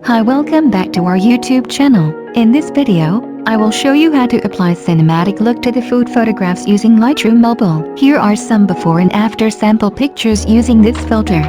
Hi, welcome back to our YouTube channel. In this video, I will show you how to apply cinematic look to the food photographs using Lightroom Mobile. Here are some before and after sample pictures using this filter.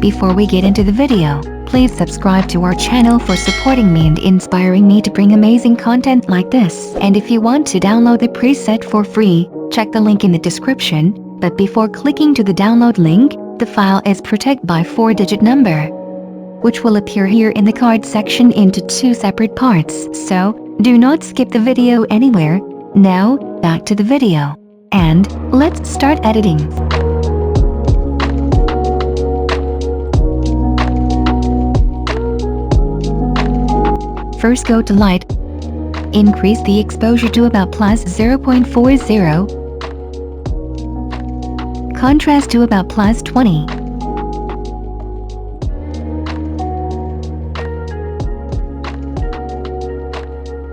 Before we get into the video, please subscribe to our channel for supporting me and inspiring me to bring amazing content like this. And if you want to download the preset for free, check the link in the description. But before clicking to the download link, the file is protected by 4-digit number, which will appear here in the card section into 2 separate parts. So, do not skip the video anywhere. Now, back to the video. And, let's start editing. First go to light, increase the exposure to about +0.40, contrast to about +20.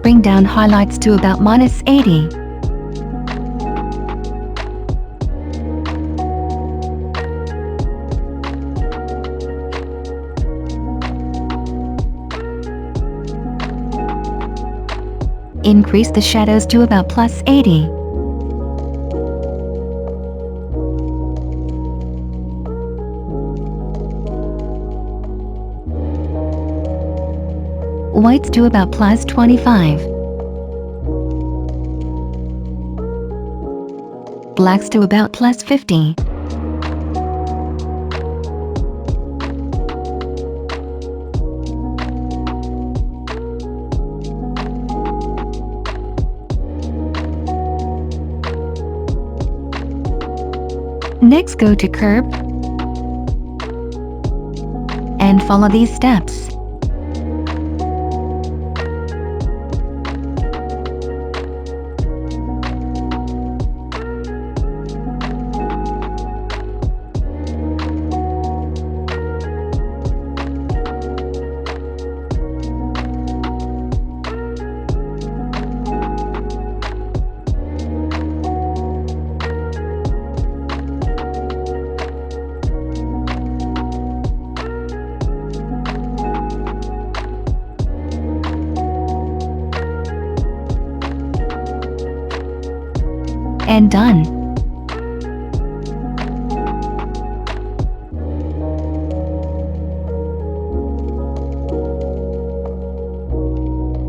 Bring down highlights to about -80. Increase the shadows to about +80. Whites to about +25. Blacks to about +50. Next, go to curve and follow these steps. And done.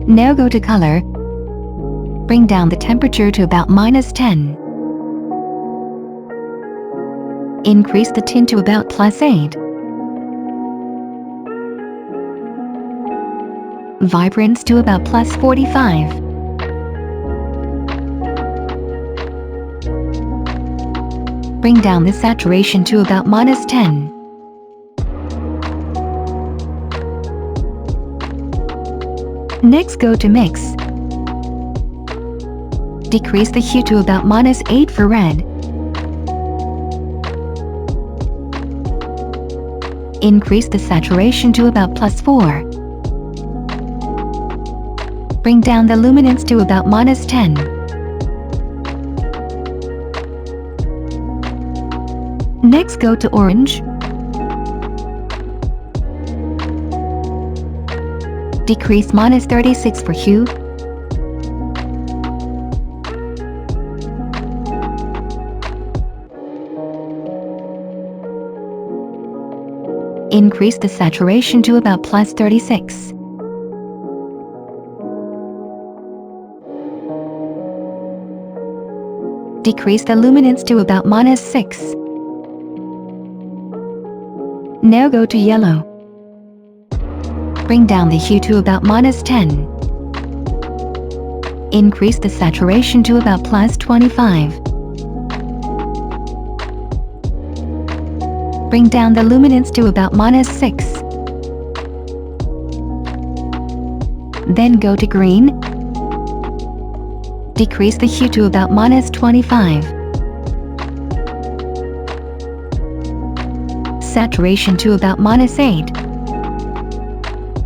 Now go to color. Bring down the temperature to about -10. Increase the tint to about +8. Vibrance to about +45. Bring down the saturation to about -10. Next, go to mix. Decrease the hue to about -8 for red. Increase the saturation to about +4. Bring down the luminance to about -10. Next, go to orange. Decrease -36 for hue. Increase the saturation to about +36. Decrease the luminance to about -6. Now go to yellow. Bring down the hue to about -10. Increase the saturation to about +25. Bring down the luminance to about -6. Then go to green. Decrease the hue to about -25. Saturation to about -8.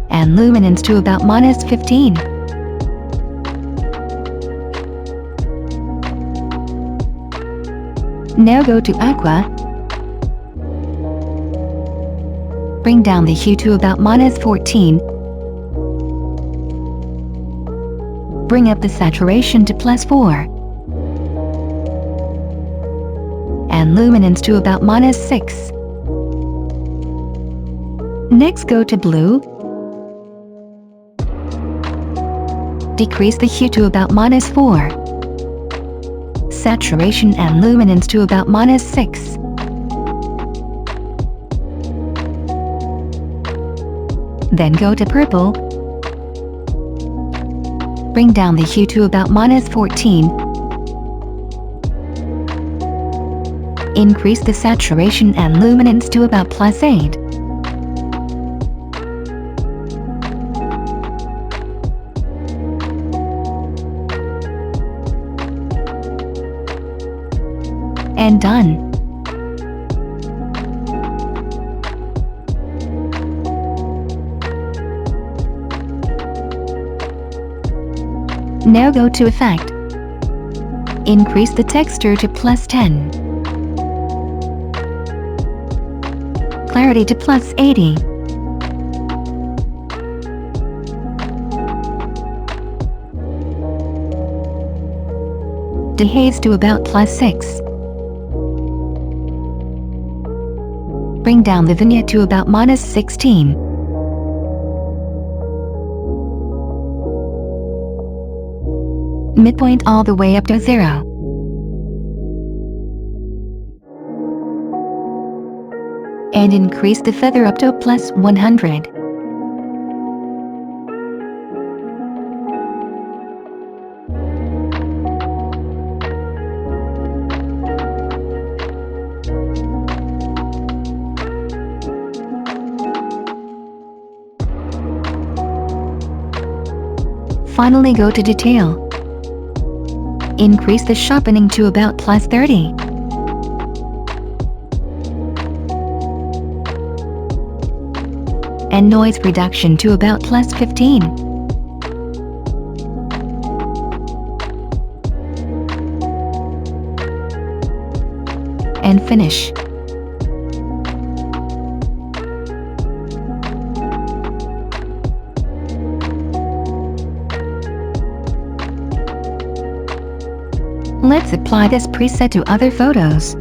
And luminance to about -15. Now go to aqua. Bring down the hue to about -14. Bring up the saturation to +4. And luminance to about -6. Next go to blue. Decrease the hue to about -4. Saturation and luminance to about -6. Then go to purple. Bring down the hue to about -14. Increase the saturation and luminance to about +8. And done. Now go to Effect. Increase the texture to +10. Clarity to +80. Dehaze to about +6. Bring down the vignette to about -16. Midpoint all the way up to 0. And increase the feather up to +100. Finally go to Detail. Increase the sharpening to about +30. And noise reduction to about +15. And finish. Let's apply this preset to other photos.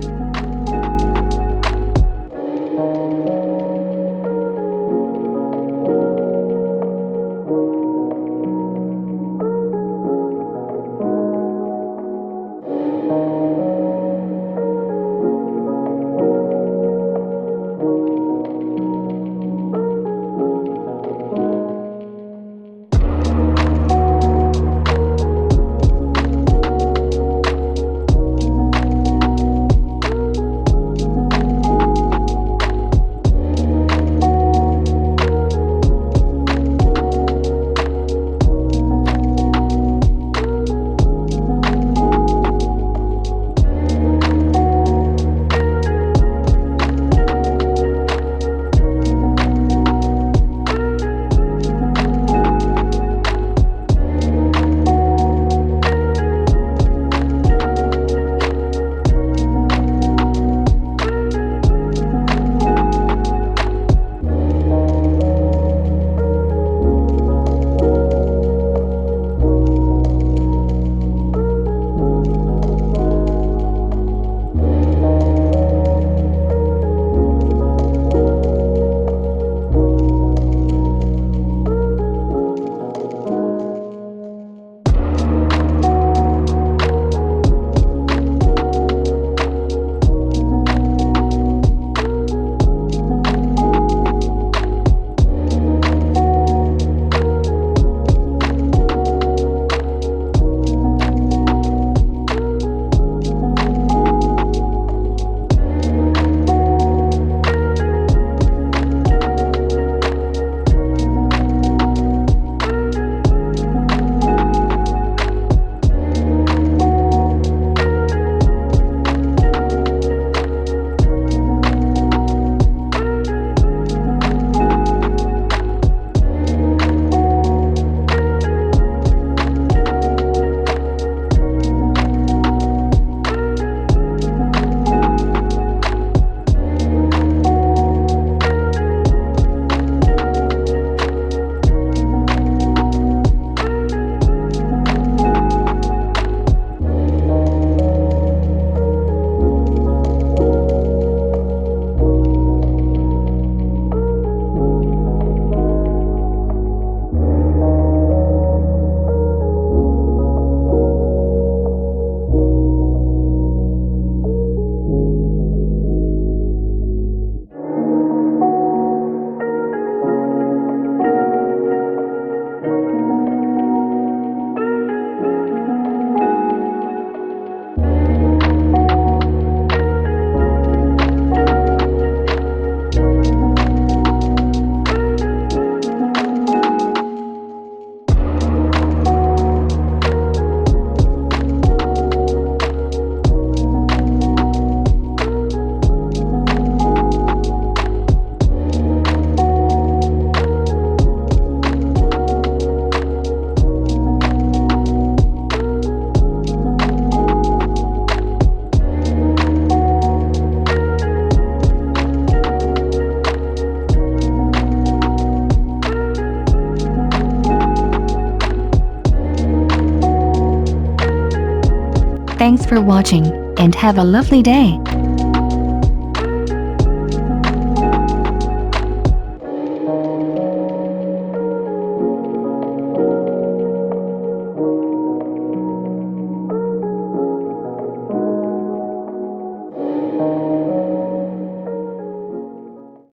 Thanks for watching, and have a lovely day.